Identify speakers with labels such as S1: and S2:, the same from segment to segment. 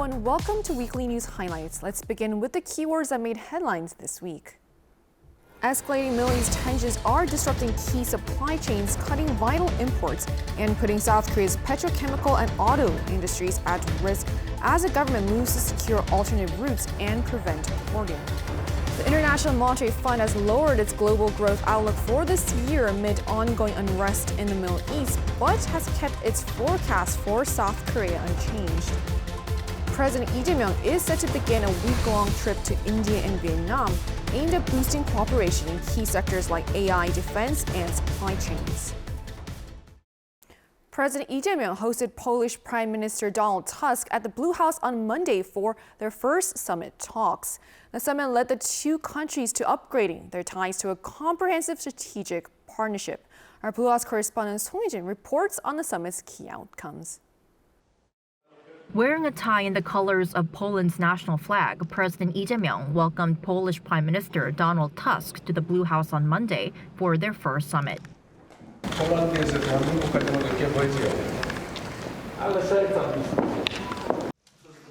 S1: everyone. Welcome to Weekly News Highlights. Let's begin with the keywords that made headlines this week. Escalating Middle East tensions are disrupting key supply chains, cutting vital imports, and putting South Korea's petrochemical and auto industries at risk as the government moves to secure alternative routes and prevent hoarding. The International Monetary Fund has lowered its global growth outlook for this year amid ongoing unrest in the Middle East, but has kept its forecast for South Korea unchanged. President Lee Jae-myung is set to begin a week-long trip to India and Vietnam, aimed at boosting cooperation in key sectors like AI, defense, and supply chains. President Lee Jae-myung hosted Polish Prime Minister Donald Tusk at the Blue House on Monday for their first summit talks. The summit led the two countries to upgrading their ties to a comprehensive strategic partnership. Our Blue House correspondent Song Hee-jin reports on the summit's key outcomes.
S2: Wearing a tie in the colors of Poland's national flag, President Lee Jae-myung welcomed Polish Prime Minister Donald Tusk to the Blue House on Monday for their first summit.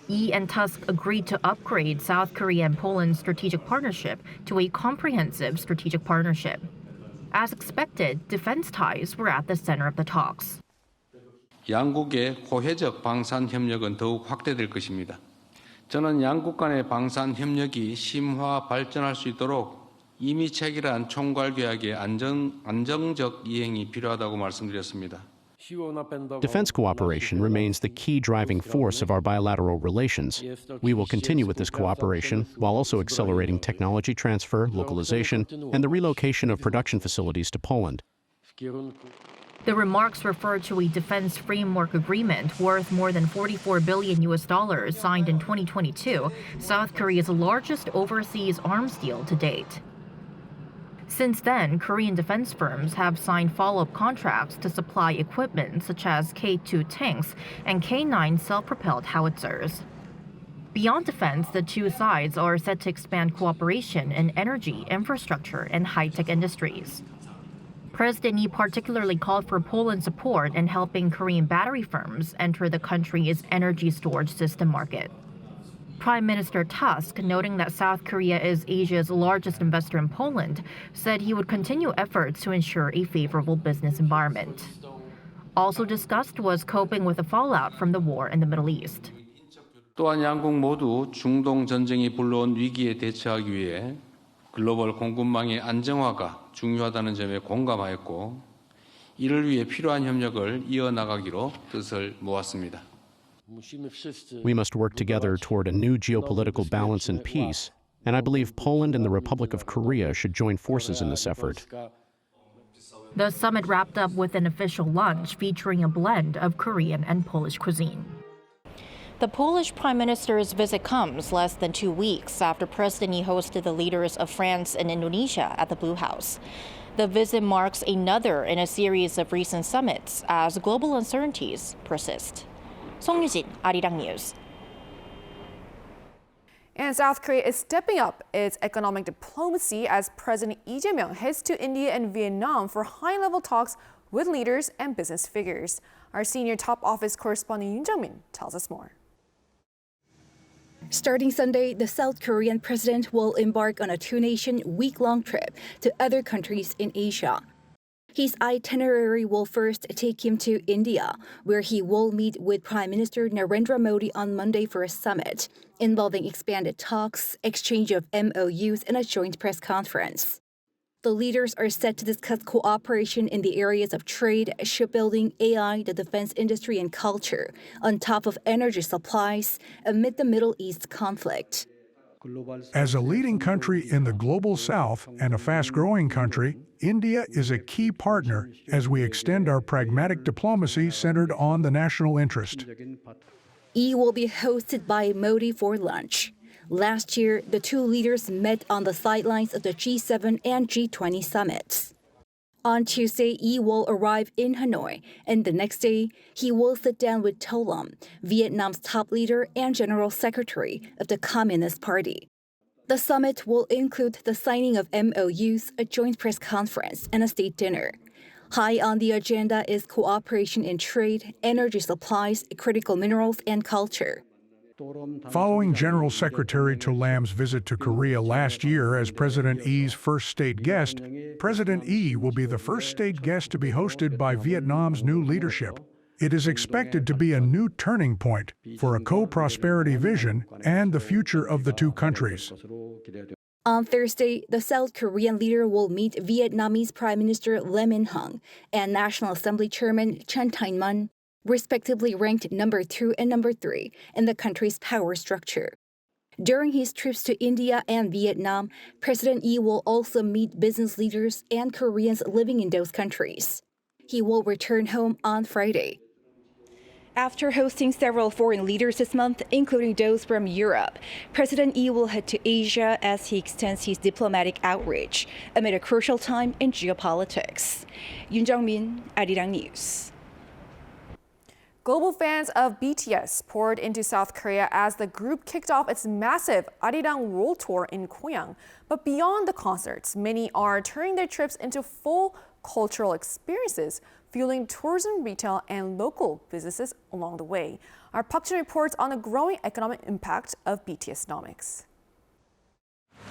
S2: Lee and Tusk agreed to upgrade South Korea and Poland's strategic partnership to a comprehensive strategic partnership. As expected, defense ties were at the center of the talks.
S3: 양국의 고해적 방산 협력은 더욱 확대될 것입니다. 저는 양국 간의 방산 협력이 심화 발전할 수 있도록 이미 체결한 총괄 계약의 안정적 이행이 필요하다고 말씀드렸습니다.
S4: Defense cooperation remains the key driving force of our bilateral relations. We will continue with this cooperation while also accelerating technology transfer, localization, and the relocation of production facilities to Poland.
S2: The remarks refer to a defense framework agreement worth more than $44 billion signed in 2022, South Korea's largest overseas arms deal to date. Since then, Korean defense firms have signed follow-up contracts to supply equipment such as K-2 tanks and K-9 self-propelled howitzers. Beyond defense, the two sides are set to expand cooperation in energy, infrastructure, and high-tech industries. President Lee particularly called for Poland's support in helping Korean battery firms enter the country's energy storage system market. Prime Minister Tusk, noting that South Korea is Asia's largest investor in Poland, said he would continue efforts to ensure a favorable business environment. Also discussed was coping with the fallout from the war in the Middle East.
S3: 또한 양국 모두 중동 전쟁이 불러온 위기에 대처하기 위해 글로벌 공급망의 안정화가 중요하다는 점에 공감하였고, 이를 위해 필요한 협력을 이어나가기로 뜻을 모았습니다.
S4: We must work together toward a new geopolitical balance and peace, and I believe Poland and the Republic of Korea should join forces in this effort.
S2: The summit wrapped up with an official lunch featuring a blend of Korean and Polish cuisine. The Polish Prime Minister's visit comes less than 2 weeks after President Lee hosted the leaders of France and Indonesia at the Blue House. The visit marks another in a series of recent summits as global uncertainties persist. Song Hee-jin, Arirang News.
S1: And South Korea is stepping up its economic diplomacy as President Lee Jae-myung heads to India and Vietnam for high-level talks with leaders and business figures. Our senior top office correspondent Yoon Jung-min tells us more.
S5: Starting Sunday, the South Korean president will embark on a two-nation week-long trip to other countries in Asia. His itinerary will first take him to India, where he will meet with Prime Minister Narendra Modi on Monday for a summit involving expanded talks, exchange of MOUs, and a joint press conference. The leaders are set to discuss cooperation in the areas of trade, shipbuilding, AI, the defense industry, and culture, on top of energy supplies amid the Middle East conflict.
S6: As a leading country in the global south and a fast-growing country, India is a key partner as we extend our pragmatic diplomacy centered on the national interest.
S5: Lee will be hosted by Modi for lunch. Last year, the two leaders met on the sidelines of the G7 and G20 summits. On Tuesday, Lee will arrive in Hanoi, and the next day, he will sit down with To Lam, Vietnam's top leader and general secretary of the Communist Party. The summit will include the signing of MOUs, a joint press conference, and a state dinner. High on the agenda is cooperation in trade, energy supplies, critical minerals, and culture.
S6: Following General Secretary To Lam's visit to Korea last year as President Yi's first state guest, President Yi will be the first state guest to be hosted by Vietnam's new leadership. It is expected to be a new turning point for a co-prosperity vision and the future of the two countries.
S5: On Thursday, the South Korean leader will meet Vietnamese Prime Minister Lee Min-hung and National Assembly Chairman Chen Tae-man, respectively ranked number 2 and number 3 in the country's power structure. During his trips to India and Vietnam, President Yi will also meet business leaders and Koreans living in those countries. He will return home on Friday. After hosting several foreign leaders this month, including those from Europe, President Yi will head to Asia as he extends his diplomatic outreach amid a crucial time in geopolitics. Yoon Jung-min, Arirang News.
S1: Global fans of BTS poured into South Korea as the group kicked off its massive Arirang World Tour in Goyang. But beyond the concerts, many are turning their trips into full cultural experiences, fueling tourism, retail, and local businesses along the way. Our Park Jun reports on the growing economic impact of BTSnomics.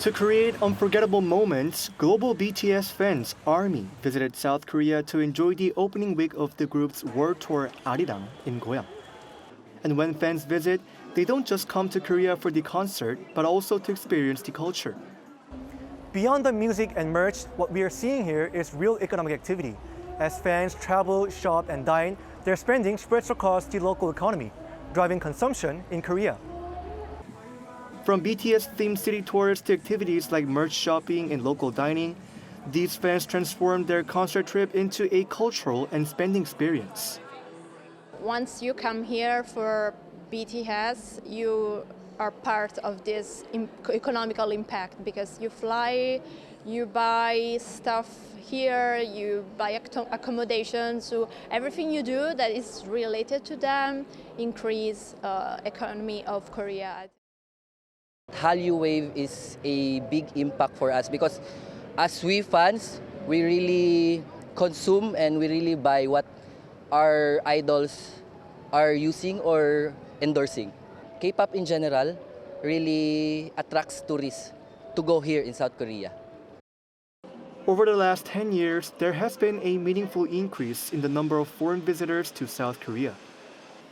S7: To create unforgettable moments, global BTS fans ARMY visited South Korea to enjoy the opening week of the group's world tour Arirang in Goyang. And when fans visit, they don't just come to Korea for the concert, but also to experience the culture.
S8: Beyond the music and merch, what we are seeing here is real economic activity. As fans travel, shop, and dine, their spending spreads across the local economy, driving consumption in Korea.
S7: From BTS-themed city tours to activities like merch shopping and local dining, these fans transformed their concert trip into a cultural and spending experience.
S9: Once you come here for BTS, you are part of this economical impact because you fly, you buy stuff here, you buy accommodation, so everything you do that is related to them increase economy of Korea.
S10: Hallyu Wave is a big impact for us because as we fans, we really consume and we really buy what our idols are using or endorsing. K-pop in general really attracts tourists to go here in South Korea.
S7: Over the last 10 years, there has been a meaningful increase in the number of foreign visitors to South Korea.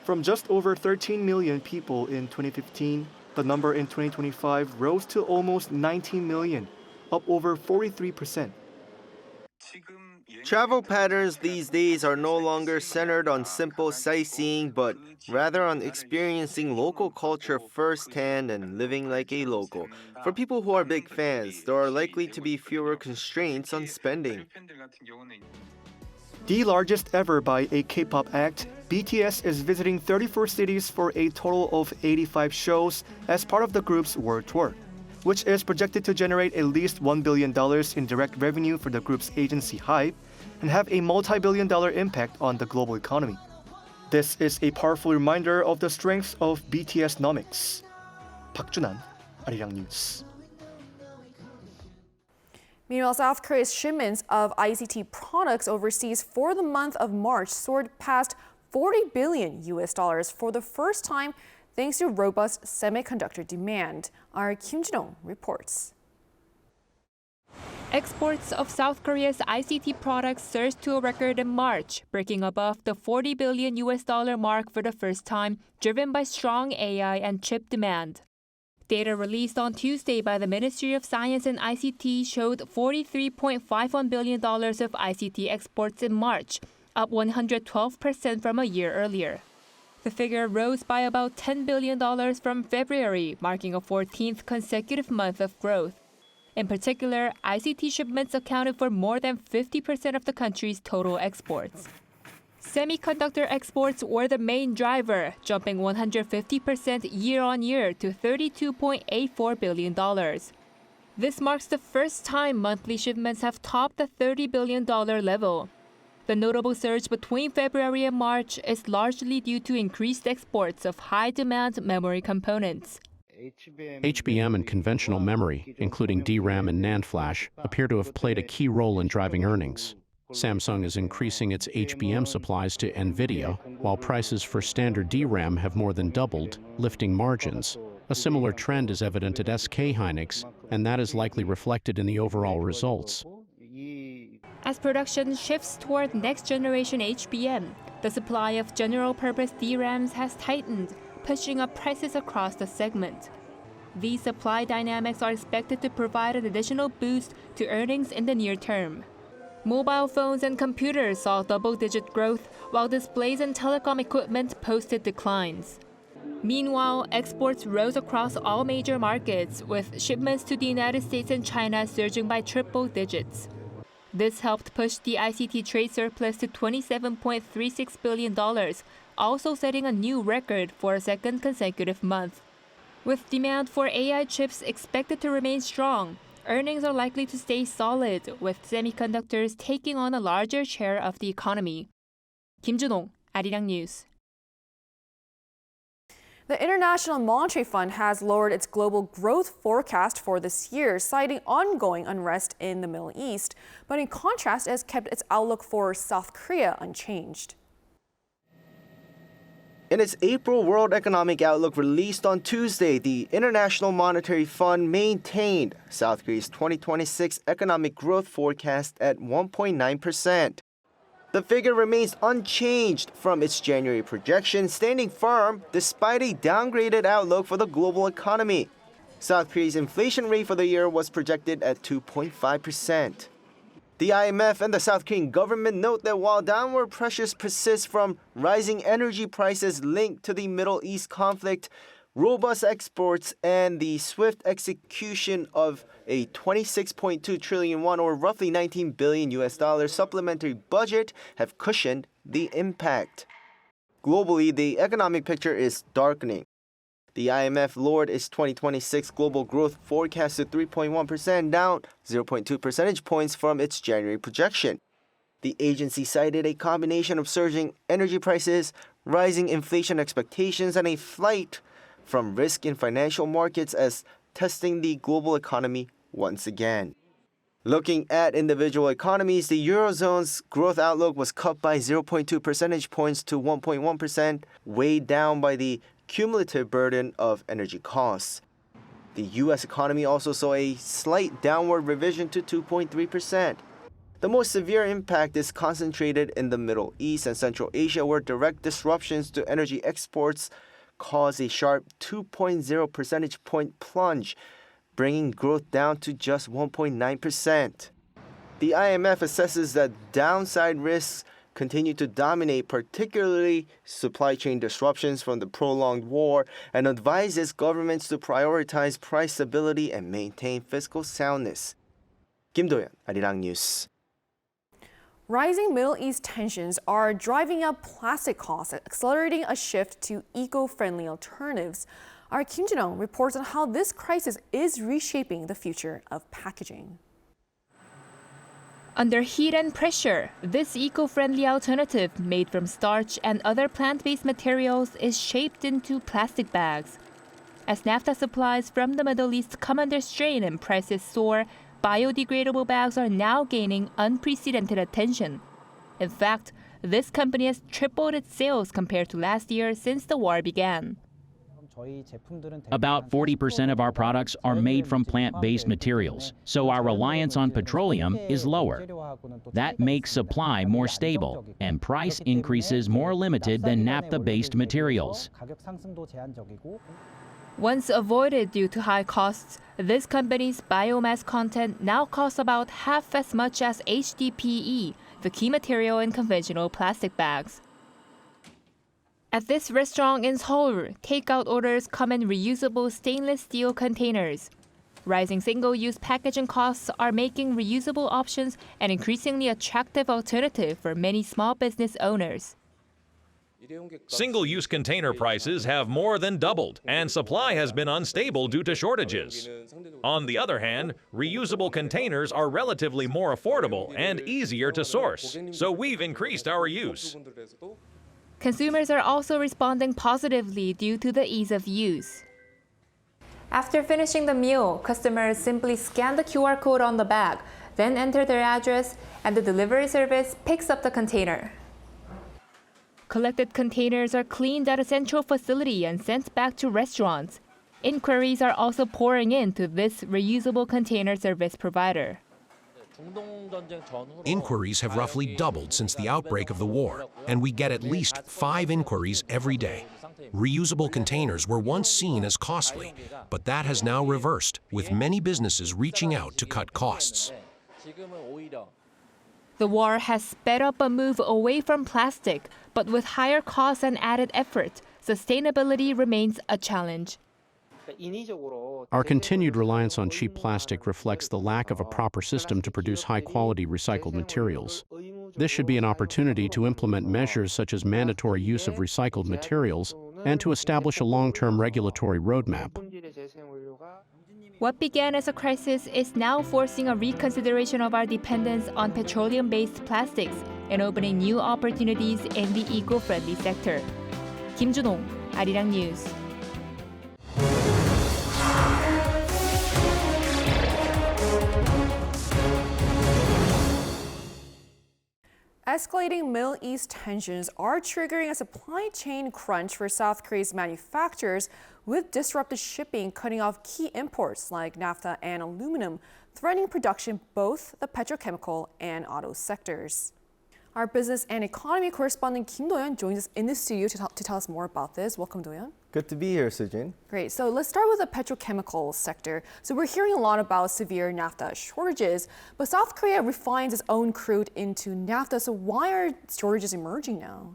S7: From just over 13 million people in 2015, the number in 2025 rose to almost 19 million, up over 43%.
S11: Travel patterns these days are no longer centered on simple sightseeing, but rather on experiencing local culture firsthand and living like a local. For people who are big fans, there are likely to be fewer constraints on spending.
S7: The largest ever by a K-pop act, BTS is visiting 34 cities for a total of 85 shows as part of the group's world tour, which is projected to generate at least $1 billion in direct revenue for the group's agency HYBE and have a multi-billion-dollar impact on the global economy. This is a powerful reminder of the strengths of BTSnomics. Park Jun, Arirang News.
S1: Meanwhile, South Korea's shipments of ICT products overseas for the month of March soared past $40 billion for the first time thanks to robust semiconductor demand. Our Kim Jin-ong reports.
S12: Exports of South Korea's ICT products surged to a record in March, breaking above the $40 billion mark for the first time, driven by strong AI and chip demand. Data released on Tuesday by the Ministry of Science and ICT showed $43.51 billion of ICT exports in March, up 112% from a year earlier. The figure rose by about $10 billion from February, marking a 14th consecutive month of growth. In particular, ICT shipments accounted for more than 50% of the country's total exports. Semiconductor exports were the main driver, jumping 150% year-on-year to $32.84 billion. This marks the first time monthly shipments have topped the $30 billion level. The notable surge between February and March is largely due to increased exports of high-demand memory components.
S4: HBM and conventional memory, including DRAM and NAND flash, appear to have played a key role in driving earnings. Samsung is increasing its HBM supplies to NVIDIA, while prices for standard DRAM have more than doubled, lifting margins. A similar trend is evident at SK Hynix, and that is likely reflected in the overall results.
S12: As production shifts toward next-generation HBM, the supply of general-purpose DRAMs has tightened, pushing up prices across the segment. These supply dynamics are expected to provide an additional boost to earnings in the near term. Mobile phones and computers saw double-digit growth, while displays and telecom equipment posted declines. Meanwhile, exports rose across all major markets, with shipments to the United States and China surging by triple digits. This helped push the ICT trade surplus to $27.36 billion, also setting a new record for a second consecutive month. With demand for AI chips expected to remain strong, earnings are likely to stay solid, with semiconductors taking on a larger share of the economy. Kim Junong, Arirang News.
S1: The International Monetary Fund has lowered its global growth forecast for this year, citing ongoing unrest in the Middle East, but in contrast, it has kept its outlook for South Korea unchanged.
S11: In its April World Economic Outlook released on Tuesday, the International Monetary Fund maintained South Korea's 2026 economic growth forecast at 1.9%. The figure remains unchanged from its January projection, standing firm despite a downgraded outlook for the global economy. South Korea's inflation rate for the year was projected at 2.5%. The IMF and the South Korean government note that while downward pressures persist from rising energy prices linked to the Middle East conflict, robust exports and the swift execution of a 26.2 trillion won or roughly $19 billion supplementary budget have cushioned the impact. Globally, the economic picture is darkening. The IMF lowered its 2026 global growth forecast to 3.1%, down 0.2 percentage points from its January projection. The agency cited a combination of surging energy prices, rising inflation expectations, and a flight from risk in financial markets as testing the global economy once again. Looking at individual economies, the Eurozone's growth outlook was cut by 0.2 percentage points to 1.1%, weighed down by the cumulative burden of energy costs. The U.S. economy also saw a slight downward revision to 2.3%. The most severe impact is concentrated in the Middle East and Central Asia, where direct disruptions to energy exports caused a sharp 2.0 percentage point plunge, bringing growth down to just 1.9%. The IMF assesses that downside risks continue to dominate, particularly supply chain disruptions from the prolonged war, and advises governments to prioritize price stability and maintain fiscal soundness. Kim Do-yeon, Arirang News.
S1: Rising Middle East tensions are driving up plastic costs, accelerating a shift to eco-friendly alternatives. Our Kim Junong reports on how this crisis is reshaping the future of packaging.
S12: Under heat and pressure, this eco-friendly alternative made from starch and other plant-based materials is shaped into plastic bags. As naphtha supplies from the Middle East come under strain and prices soar, biodegradable bags are now gaining unprecedented attention. In fact, this company has tripled its sales compared to last year since the war began.
S13: About 40% of our products are made from plant-based materials, so our reliance on petroleum is lower. That makes supply more stable and price increases more limited than naphtha-based materials.
S12: Once avoided due to high costs, this company's biomass content now costs about half as much as HDPE, the key material in conventional plastic bags. At this restaurant in Seoul, takeout orders come in reusable stainless steel containers. Rising single-use packaging costs are making reusable options an increasingly attractive alternative for many small business owners.
S14: Single-use container prices have more than doubled, and supply has been unstable due to shortages. On the other hand, reusable containers are relatively more affordable and easier to source, so we've increased our use.
S12: Consumers are also responding positively due to the ease of use. After finishing the meal, customers simply scan the QR code on the bag. then enter their address, and the delivery service picks up the container. Collected containers are cleaned at a central facility and sent back to restaurants. Inquiries are also pouring in to this reusable container service provider.
S15: Inquiries have roughly doubled since the outbreak of the war, and we get at least 5 inquiries every day. Reusable containers were once seen as costly, but that has now reversed, with many businesses reaching out to cut costs.
S12: The war has sped up a move away from plastic, but with higher costs and added effort, sustainability remains a challenge.
S4: Our continued reliance on cheap plastic reflects the lack of a proper system to produce high-quality recycled materials. This should be an opportunity to implement measures such as mandatory use of recycled materials and to establish a long-term regulatory roadmap.
S12: What began as a crisis is now forcing a reconsideration of our dependence on petroleum-based plastics and opening new opportunities in the eco-friendly sector. Kim Junong, Arirang News.
S1: Escalating Middle East tensions are triggering a supply chain crunch for South Korea's manufacturers, with disrupted shipping cutting off key imports like naphtha and aluminum, threatening production both the petrochemical and auto sectors. Our business and economy correspondent Kim Do-yeon joins us in the studio to tell us more about this. Welcome, Do-yeon.
S7: Good to be here, Sujin.
S1: Great. So let's start with the petrochemical sector. So we're hearing a lot about severe naphtha shortages, but South Korea refines its own crude into naphtha. So why are shortages emerging now?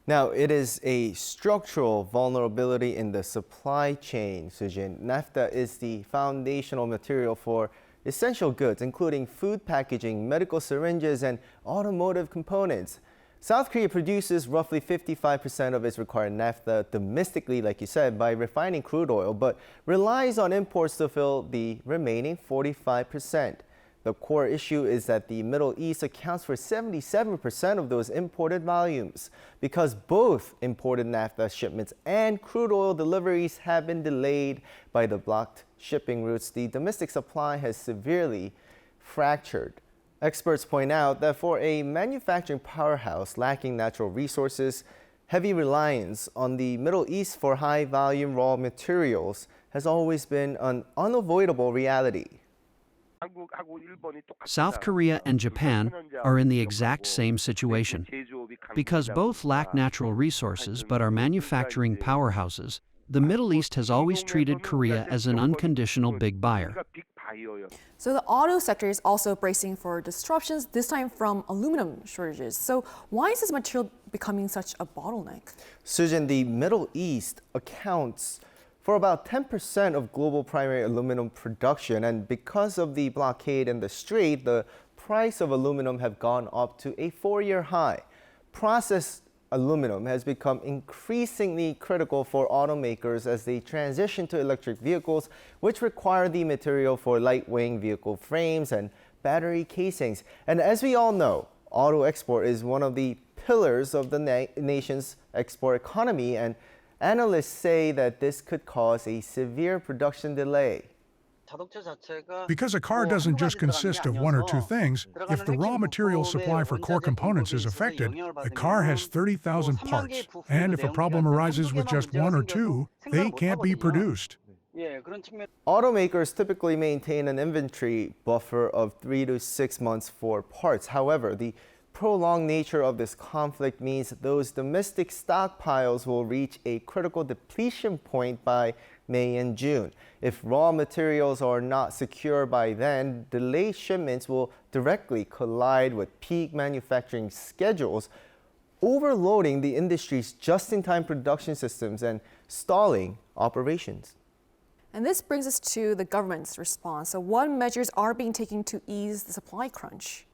S11: Now, it is a structural vulnerability in the supply chain, Sujin. Naphtha is the foundational material for essential goods, including food packaging, medical syringes, and automotive components. South Korea produces roughly 55% of its required naphtha domestically, like you said, by refining crude oil, but relies on imports to fill the remaining 45%. The core issue is that the Middle East accounts for 77% of those imported volumes. Because both imported naphtha shipments and crude oil deliveries have been delayed by the blocked shipping routes, the domestic supply has severely fractured. Experts point out that for a manufacturing powerhouse lacking natural resources, heavy reliance on the Middle East for high-volume raw materials has always been an unavoidable reality.
S16: South Korea and Japan are in the exact same situation. Because both lack natural resources but are manufacturing powerhouses, the Middle East has always treated Korea as an unconditional big buyer.
S1: So the auto sector is also bracing for disruptions, this time from aluminum shortages. So why is this material becoming such a bottleneck?
S11: Sujin, the Middle East accounts for about 10% of global primary aluminum production, and because of the blockade and the strait, the price of aluminum have gone up to a 4-year high. Processed aluminum has become increasingly critical for automakers as they transition to electric vehicles, which require the material for light-weighting vehicle frames and battery casings. And as we all know, auto export is one of the pillars of the nation's export economy, and analysts say that this could cause a severe production delay.
S6: Because a car doesn't just consist of one or two things, if the raw material supply for core components is affected, the car has 30,000 parts. And if a problem arises with just one or two, they can't be produced.
S11: Automakers typically maintain an inventory buffer of 3 to 6 months for parts. However, the prolonged nature of this conflict means those domestic stockpiles will reach a critical depletion point by May and June. If raw materials are not secure by then, delayed shipments will directly collide with peak manufacturing schedules, overloading the industry's just-in-time production systems and stalling operations.
S1: And this brings us to the government's response. So what measures are being taken to ease the supply crunch?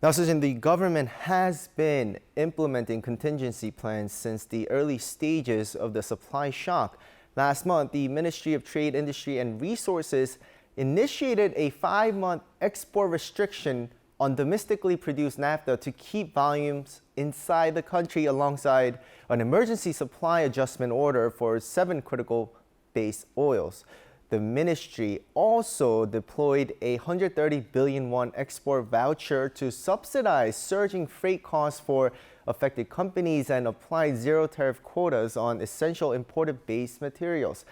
S11: Now, Sujin, the government has been implementing contingency plans since the early stages of the supply shock. Last month, the Ministry of Trade, Industry and Resources initiated a 5-month export restriction on domestically produced naphtha to keep volumes inside the country alongside an emergency supply adjustment order for 7 critical base oils. The ministry also deployed a 130 billion won export voucher to subsidize surging freight costs for affected companies and applied zero tariff quotas on essential imported base materials.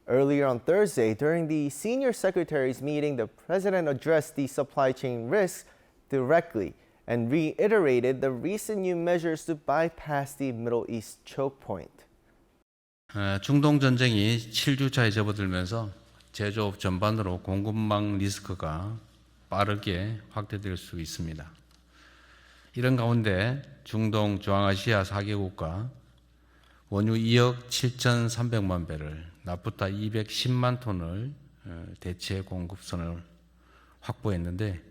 S11: Earlier on Thursday, during the senior secretaries' meeting, the president addressed the supply chain risks directly and reiterated the recent new measures to bypass the Middle East choke point.
S3: 중동 전쟁이 7주차에 접어들면서 제조업 전반으로 공급망 리스크가 빠르게 확대될 수 있습니다. 이런 가운데 중동 중앙아시아 4개국과 원유 2억 7,300만 배럴, 나프타 210만 톤을 대체 공급선을 확보했는데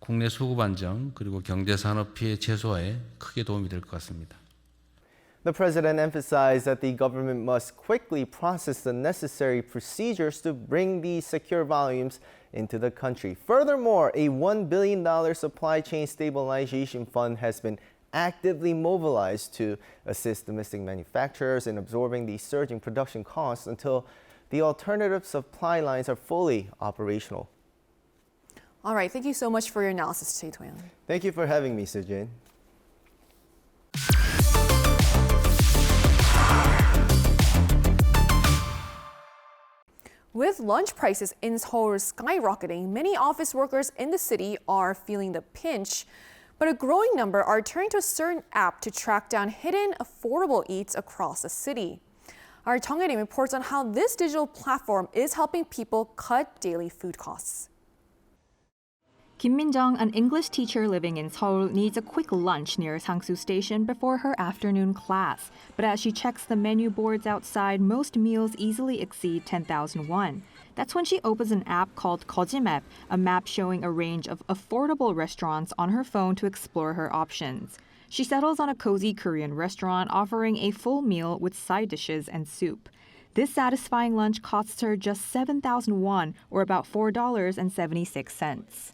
S3: 국내 수급 안정 그리고 경제 산업 피해 최소화에 크게 도움이 될 것 같습니다.
S11: The president emphasized that the government must quickly process the necessary procedures to bring these secure volumes into the country. Furthermore, a $1 billion supply chain stabilization fund has been actively mobilized to assist domestic manufacturers in absorbing the surging production costs until the alternative supply lines are fully operational.
S1: All right, thank you so much for your analysis today, Toyon.
S11: Thank you for having me, Sejin.
S1: With lunch prices in Seoul skyrocketing, many office workers in the city are feeling the pinch. But a growing number are turning to a certain app to track down hidden, affordable eats across the city. Our Jung Hae-rim reports on how this digital platform is helping people cut daily food costs.
S17: Kim Min-jung, an English teacher living in Seoul, needs a quick lunch near Sangsu Station before her afternoon class. But as she checks the menu boards outside, most meals easily exceed 10,000 won. That's when she opens an app called Gojimap, a map showing a range of affordable restaurants on her phone to explore her options. She settles on a cozy Korean restaurant offering a full meal with side dishes and soup. This satisfying lunch costs her just 7,000 won, or about $4.76.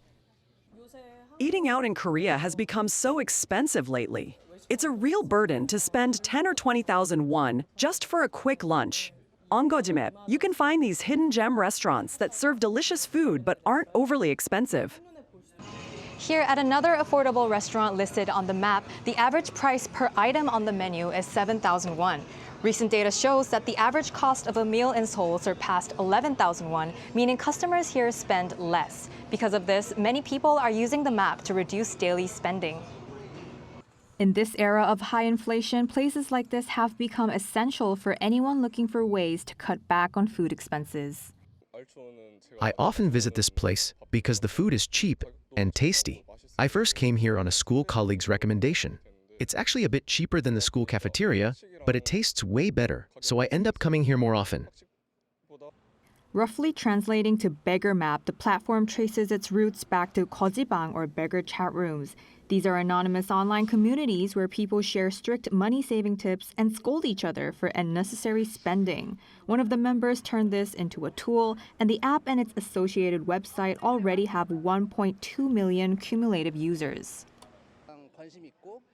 S18: Eating out in Korea has become so expensive lately. It's a real burden to spend 10 or 20,000 won just for a quick lunch. On Gojimap, you can find these hidden gem restaurants that serve delicious food but aren't overly expensive.
S17: Here at another affordable restaurant listed on the map, the average price per item on the menu is 7,000 won. Recent data shows that the average cost of a meal in Seoul surpassed 11,000 won, meaning customers here spend less. Because of this, many people are using the map to reduce daily spending. In this era of high inflation, places like this have become essential for anyone looking for ways to cut back on food expenses.
S19: I often visit this place because the food is cheap and tasty. I first came here on a school colleague's recommendation. It's actually a bit cheaper than the school cafeteria, but it tastes way better, so I end up coming here more often.
S17: Roughly translating to beggar map, the platform traces its roots back to Gojibang, or beggar chat rooms. These are anonymous online communities where people share strict money-saving tips and scold each other for unnecessary spending. One of the members turned this into a tool, and the app and its associated website already have 1.2 million cumulative users.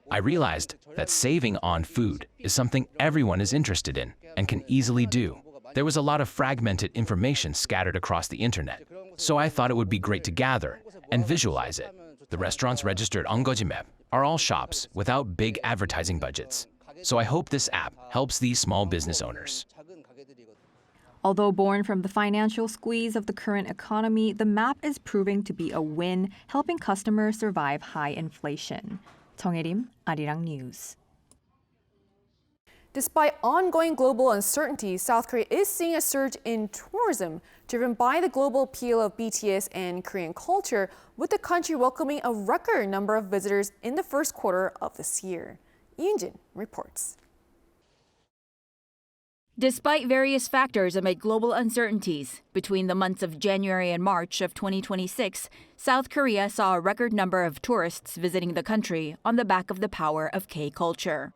S20: I realized that saving on food is something everyone is interested in and can easily do. There was a lot of fragmented information scattered across the internet, so I thought it would be great to gather and visualize it. The restaurants registered on Gojimap are all shops without big advertising budgets, so I hope this app helps these small business owners.
S17: Although born from the financial squeeze of the current economy, the map is proving to be a win, helping customers survive high inflation. Jung Hae-rim, Arirang News.
S1: Despite ongoing global uncertainty, South Korea is seeing a surge in tourism driven by the global appeal of BTS and Korean culture, with the country welcoming a record number of visitors in the first quarter of this year. Yoon-jin reports.
S21: Despite various factors amid global uncertainties, between the months of January and March of 2026, South Korea saw a record number of tourists visiting the country on the back of the power of K-culture.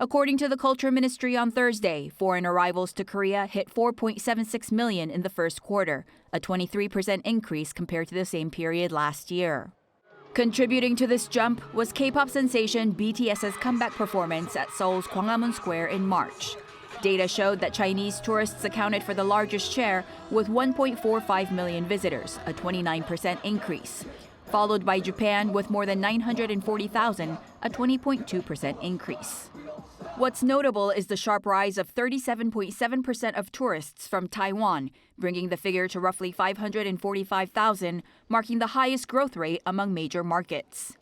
S21: According to the Culture Ministry on Thursday, foreign arrivals to Korea hit 4.76 million in the first quarter, a 23% increase compared to the same period last year. Contributing to this jump was K-pop sensation BTS's comeback performance at Seoul's Gwanghwamun Square in March. Data showed that Chinese tourists accounted for the largest share with 1.45 million visitors, a 29% increase, followed by Japan with more than 940,000, a 20.2% increase. What's notable is the sharp rise of 37.7% of tourists from Taiwan, bringing the figure to roughly 545,000, marking the highest growth rate among major markets.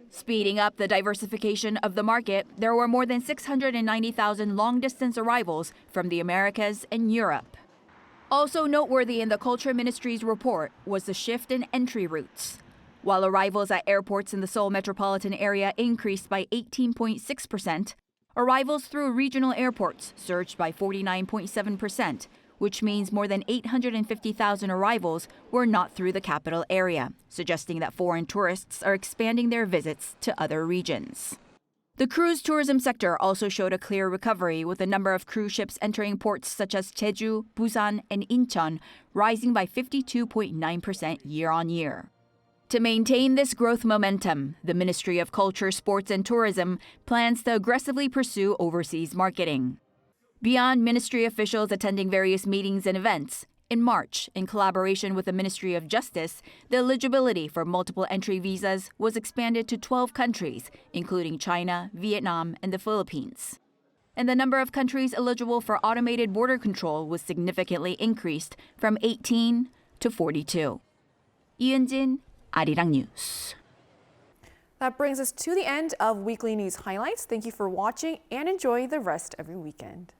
S21: Speeding up the diversification of the market, there were more than 690,000 long-distance arrivals from the Americas and Europe. Also noteworthy in the Culture Ministry's report was the shift in entry routes. While arrivals at airports in the Seoul metropolitan area increased by 18.6%, arrivals through regional airports surged by 49.7%, which means more than 850,000 arrivals were not through the capital area, suggesting that foreign tourists are expanding their visits to other regions. The cruise tourism sector also showed a clear recovery, with the number of cruise ships entering ports such as Jeju, Busan, and Incheon rising by 52.9% year-on-year. To maintain this growth momentum, the Ministry of Culture, Sports and Tourism plans to aggressively pursue overseas marketing. Beyond ministry officials attending various meetings and events, in March, in collaboration with the Ministry of Justice, the eligibility for multiple entry visas was expanded to 12 countries, including China, Vietnam, and the Philippines. And the number of countries eligible for automated border control was significantly increased from 18 to 42. 이은진, Arirang News.
S1: That brings us to the end of Weekly News Highlights. Thank you for watching and enjoy the rest of your weekend.